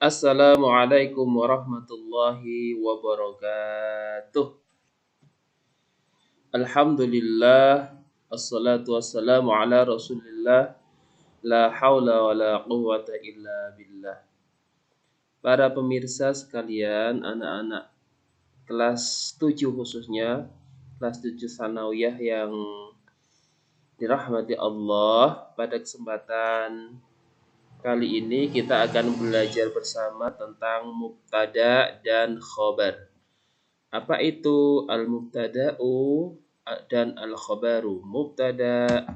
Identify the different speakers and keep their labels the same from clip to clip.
Speaker 1: Assalamualaikum warahmatullahi wabarakatuh. Alhamdulillah, assalatu wassalamu ala rasulillah, la haula wa la quwwata illa billah. Para pemirsa sekalian, anak-anak kelas 7 khususnya, kelas 7 sanawiyah yang dirahmati Allah, pada kesempatan kali ini kita akan belajar bersama tentang mubtada dan khobar. Apa itu al-mubtada'u dan al-khabaru? Mubtada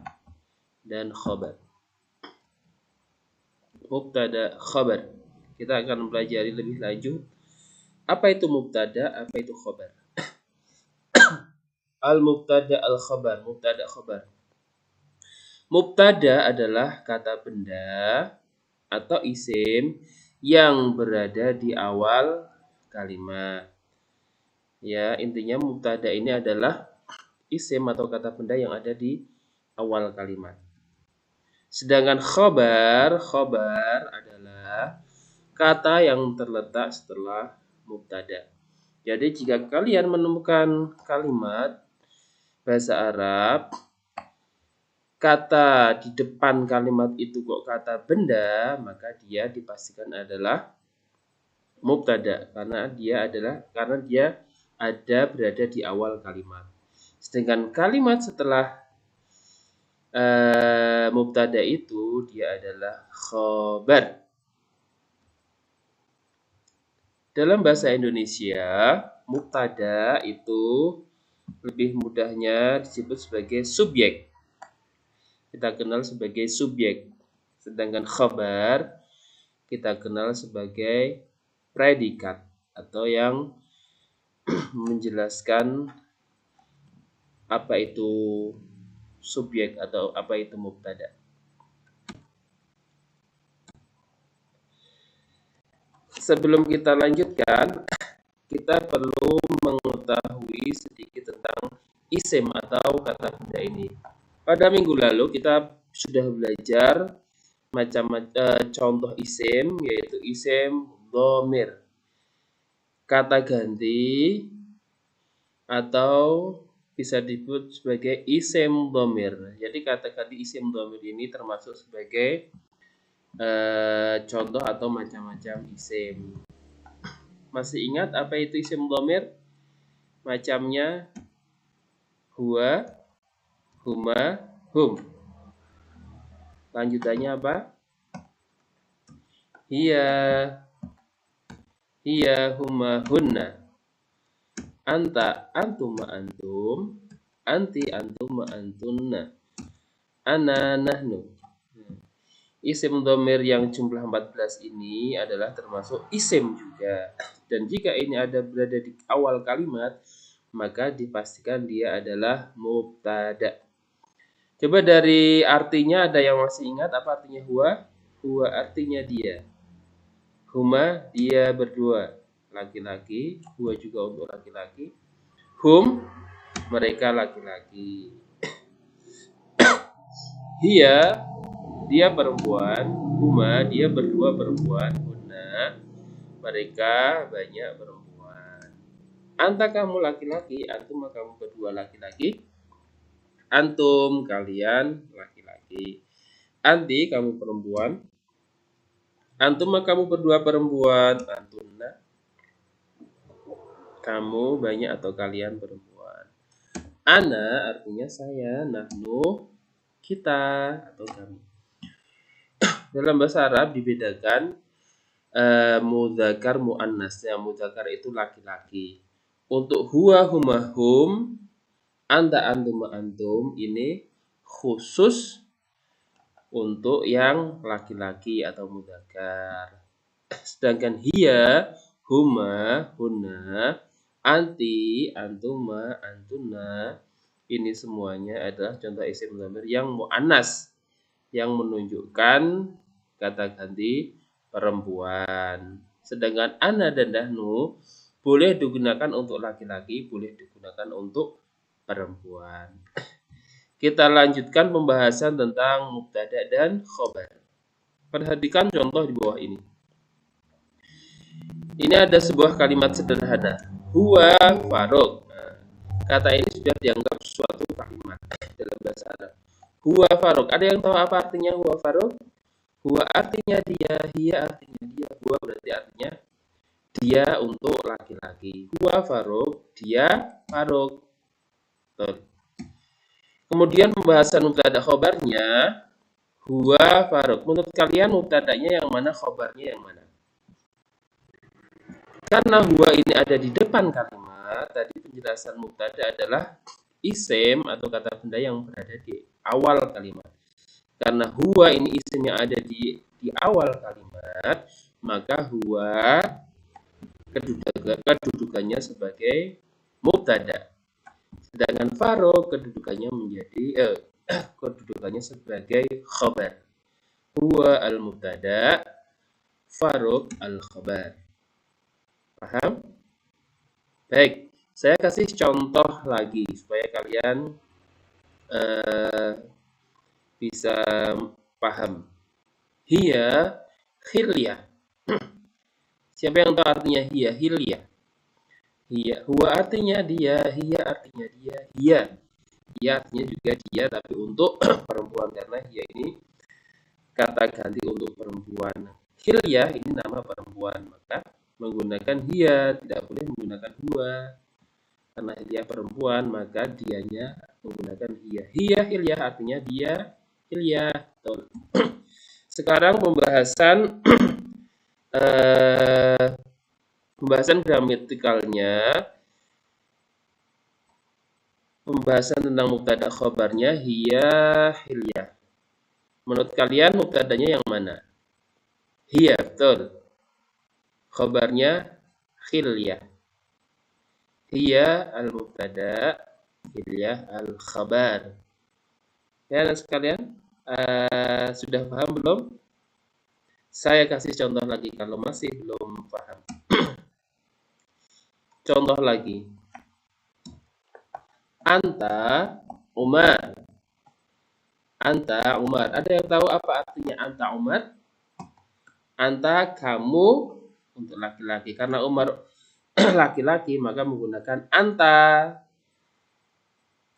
Speaker 1: dan khabar. Mubtada, khabar. Kita akan pelajari lebih lanjut. Apa itu mubtada? Apa itu khabar? Al-mubtada, al-khabar. Mubtada, khabar. Mubtada adalah kata benda atau isim yang berada di awal kalimat. Ya, intinya mubtada ini adalah isim atau kata benda yang ada di awal kalimat. Sedangkan khobar adalah kata yang terletak setelah mubtada. Jadi jika kalian menemukan kalimat bahasa Arab, kata di depan kalimat itu kok kata benda, maka dia dipastikan adalah mubtada karena dia ada berada di awal kalimat. Sedangkan kalimat setelah mubtada itu dia adalah khobar. Dalam bahasa Indonesia, mubtada itu lebih mudahnya disebut sebagai subjek. Kita kenal sebagai subjek. Sedangkan khobar kita kenal sebagai predikat atau yang menjelaskan apa itu subjek atau apa itu mubtada. Sebelum kita lanjutkan, kita perlu mengetahui sedikit tentang isim atau kata benda ini. Pada minggu lalu kita sudah belajar contoh isim, yaitu isim dhamir, kata ganti atau bisa disebut sebagai isim dhamir. Jadi kata ganti isim dhamir ini termasuk sebagai contoh atau macam-macam isim. Masih ingat apa itu isim dhamir? Macamnya huwa, huma, hum. Lanjutannya apa? Hiya, huma, hunna. Anta, antum, antum. Anti, antum, antunna. Ana, nahnu. Isim dhamir yang jumlah 14 ini adalah termasuk isim juga. Dan jika ini ada berada di awal kalimat, maka dipastikan dia adalah mubtada. Coba dari artinya ada yang masih ingat apa artinya huwa? Huwa artinya dia. Huma dia berdua, laki-laki. Huwa juga untuk laki-laki. Hum mereka laki-laki. Hiya dia perempuan. Huma dia berdua perempuan. Hunna mereka banyak perempuan. Anta kamu laki-laki. Antum kamu berdua laki-laki. Antum kalian laki-laki. Anti kamu perempuan. Antum kamu berdua perempuan. Antunna kamu banyak atau kalian perempuan. Ana artinya saya. Nahnu kita atau kami. Dalam bahasa Arab dibedakan mudzakkar muannasnya. Mudzakkar itu laki-laki. Untuk huwa huma hum, anta antum antum ini khusus untuk yang laki-laki atau mudzakkar. Sedangkan hiya, huma, hunna, anti, antuma, antunna ini semuanya adalah contoh isim dhamir yang muannas, yang menunjukkan kata ganti perempuan. Sedangkan ana dan dahnu boleh digunakan untuk laki-laki, boleh digunakan untuk perempuan. Kita lanjutkan pembahasan tentang mubtada dan khobar. Perhatikan contoh di bawah ini. Ini ada sebuah kalimat sederhana. Huwa Faruk. Nah, kata ini sudah dianggap suatu kalimat dalam bahasa Arab. Huwa Faruk. Ada yang tahu apa artinya huwa Faruk? Huwa artinya dia, hiya artinya dia, huwa berarti artinya dia untuk laki-laki. Huwa Faruk, dia Faruk. Kemudian pembahasan mubtada khobarnya. Huwa Faruk. Menurut kalian mubtadanya yang mana, khobarnya yang mana? Karena huwa ini ada di depan kalimat, tadi penjelasan mubtada adalah isim atau kata benda yang berada di awal kalimat. Karena huwa ini isim yang ada di awal kalimat, maka huwa kedudukannya sebagai mubtada. Sedangkan Faruk kedudukannya menjadi kedudukannya sebagai khabar. Huwa al-mubtada, Faruk al-khabar. Paham? Baik, saya kasih contoh lagi supaya kalian bisa paham. Hiya khilyah. Siapa yang tahu artinya hiya? Hilyah. Hiya, huwa artinya dia, hiya artinya dia, hiya. Hiya artinya juga dia, tapi untuk perempuan karena hiya ini kata ganti untuk perempuan. Hilyah ini nama perempuan, maka menggunakan hiya, tidak boleh menggunakan huwa. Karena dia perempuan, maka dianya menggunakan hiya. Hiya hilyah artinya dia, hilyah. Sekarang pembahasan pembahasan gramatikalnya, pembahasan tentang mubtada khobarnya hiya hilyah. Menurut kalian mubtadanya yang mana? Hiya, betul. Khobarnya khilyah. Hiya al-mubtada, hilyah al-khabar. Ya, sekalian sudah paham belum? Saya kasih contoh lagi kalau masih belum paham. Contoh lagi. Anta Umar. Anta Umar. Ada yang tahu apa artinya anta Umar? Anta kamu untuk laki-laki. Karena Umar laki-laki maka menggunakan anta.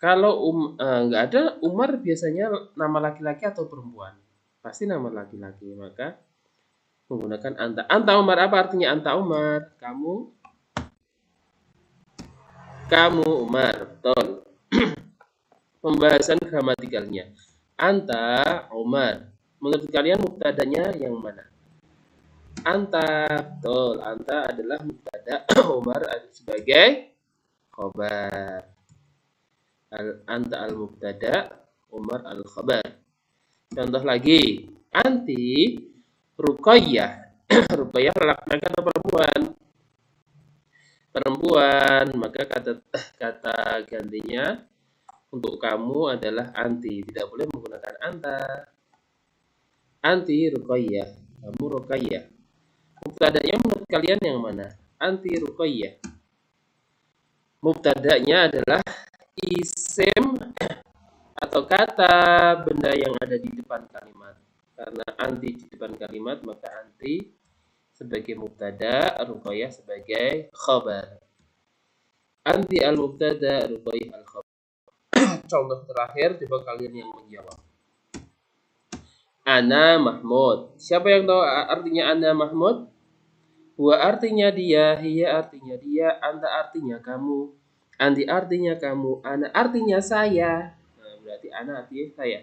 Speaker 1: Kalau nggak ada Umar biasanya nama laki-laki atau perempuan? Pasti nama laki-laki, maka menggunakan anta. Anta Umar, apa artinya anta Umar? Kamu Umar, betul. Pembahasan gramatikalnya. Anta Umar. Menurut kalian mubtadanya yang mana? Anta, betul. Anta adalah mubtada, Umar sebagai khobar. Anta al-mubtada, Umar al-khabar. Contoh lagi. Anti Ruqayyah. Ruqayyah laki-laki atau perempuan? Perempuan, maka kata gantinya untuk kamu adalah anti. Tidak boleh menggunakan anta. Anti Ruqayyah. Kamu Ruqayyah. Mubtadanya menurut kalian yang mana? Anti Ruqayyah. Mubtadanya adalah isim atau kata benda yang ada di depan kalimat. Karena anti di depan kalimat, maka anti sebagai mubtada, Ruqayyah sebagai khabar. Anti al-mubtada, Ruqayyah al-khabar. Contoh terakhir, coba kalian yang menjawab. Ana Mahmud. Siapa yang tahu artinya Ana Mahmud? Huwa artinya dia, hiya artinya dia, anta artinya kamu, anti artinya kamu, ana artinya saya. Nah, berarti ana artinya saya.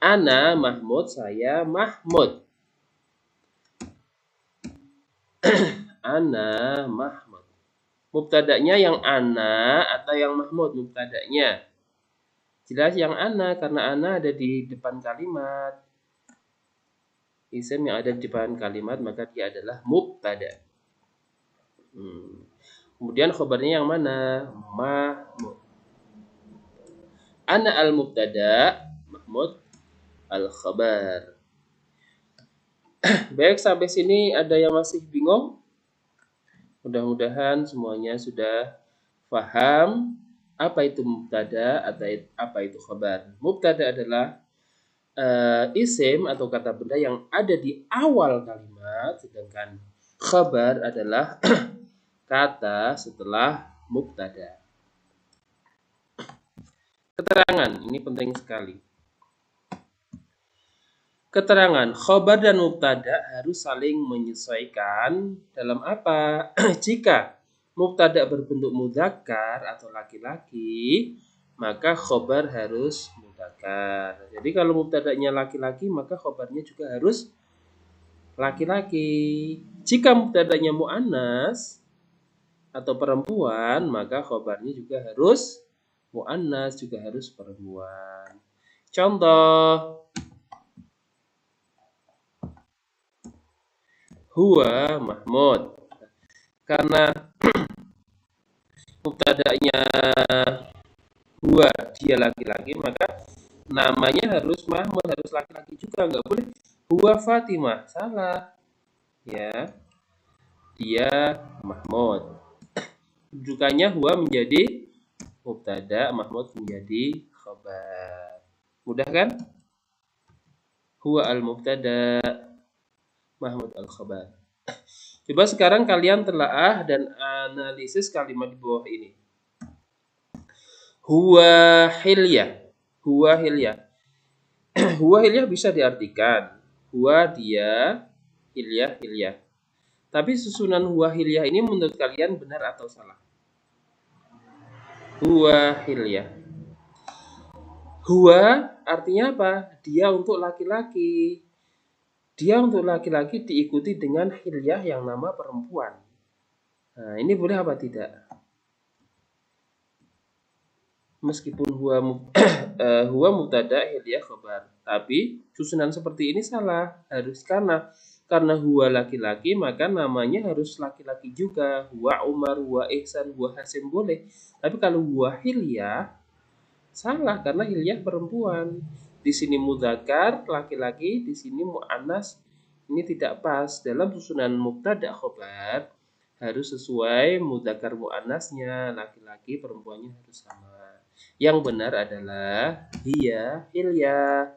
Speaker 1: Ana Mahmud, saya Mahmud. Ana Mahmud. Mubtadanya yang ana atau yang Mahmud? Mubtadanya. Jelas yang ana karena ana ada di depan kalimat. Isim yang ada di depan kalimat maka dia adalah mubtada. Kemudian khobarnya yang mana? Mahmud. Ana al-mubtada, Mahmud al-khabar. Baik, sampai sini ada yang masih bingung? Mudah-mudahan semuanya sudah paham apa itu mubtada atau apa itu khabar. Mubtada adalah isim atau kata benda yang ada di awal kalimat, sedangkan Khabar adalah kata setelah mubtada. Keterangan, ini penting sekali. Keterangan, khabar dan mubtada harus saling menyesuaikan dalam apa? Jika mubtada berbentuk mudzakkar atau laki-laki, maka khabar harus mudzakkar. Jadi kalau mubtadanya laki-laki, maka khabarnya juga harus laki-laki. Jika mubtadanya muannas atau perempuan, maka khabarnya juga harus muannas, juga harus perempuan. Contoh, huwa Mahmud. Karena mubtada'nya huwa, dia laki-laki, maka namanya harus Mahmud, harus laki-laki juga, nggak boleh huwa Fatimah, salah. Ya, dia Mahmud. Kedudukannya huwa menjadi mubtada, Mahmud menjadi khabar. Mudah kan? Huwa al-mubtada, Mahmud al-khabar. Coba sekarang kalian telaah dan analisis kalimat di bawah ini. Huwa hilyah. Huwa hilyah. Huwa hilyah bisa diartikan huwa dia, hilyah hilyah. Tapi susunan huwa hilyah ini menurut kalian benar atau salah? Huwa hilyah. Huwa artinya apa? Dia untuk laki-laki. Dia untuk laki-laki diikuti dengan hilyah yang nama perempuan. Nah, ini boleh apa tidak? Meskipun huwa mubtada, hilyah khabar, tapi susunan seperti ini salah. Harus karena huwa laki-laki, maka namanya harus laki-laki juga. Huwa Umar, huwa Ihsan, huwa Hasim boleh. Tapi kalau huwa hilyah salah karena hilyah perempuan. Di sini mudzakkar laki-laki, di sini muannas. Ini tidak pas. Dalam susunan mubtada khabar harus sesuai mudzakkar muannasnya, laki-laki perempuannya harus sama. Yang benar adalah dia hilyah.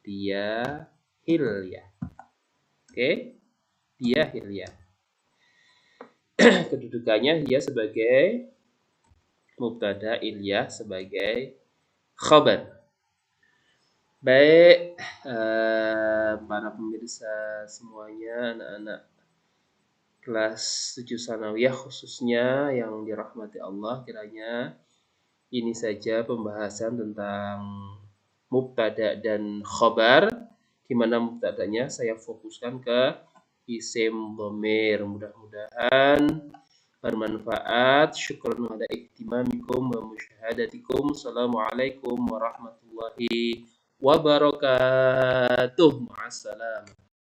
Speaker 1: Dia hilyah. Oke? Dia hilyah. Kedudukannya dia sebagai mubtada, hilyah sebagai khabar. Baik, para pemirsa semuanya, anak-anak kelas 7 sanawiyah khususnya yang dirahmati Allah, kiranya ini saja pembahasan tentang mubtada dan khabar, di mana mubtadanya saya fokuskan ke isim dhamir. Mudah-mudahan bermanfaat. Syukran ala ihtimamikum wa musyahadatikum. Assalamualaikum warahmatullahi wabarakatuh. Ma'assalam.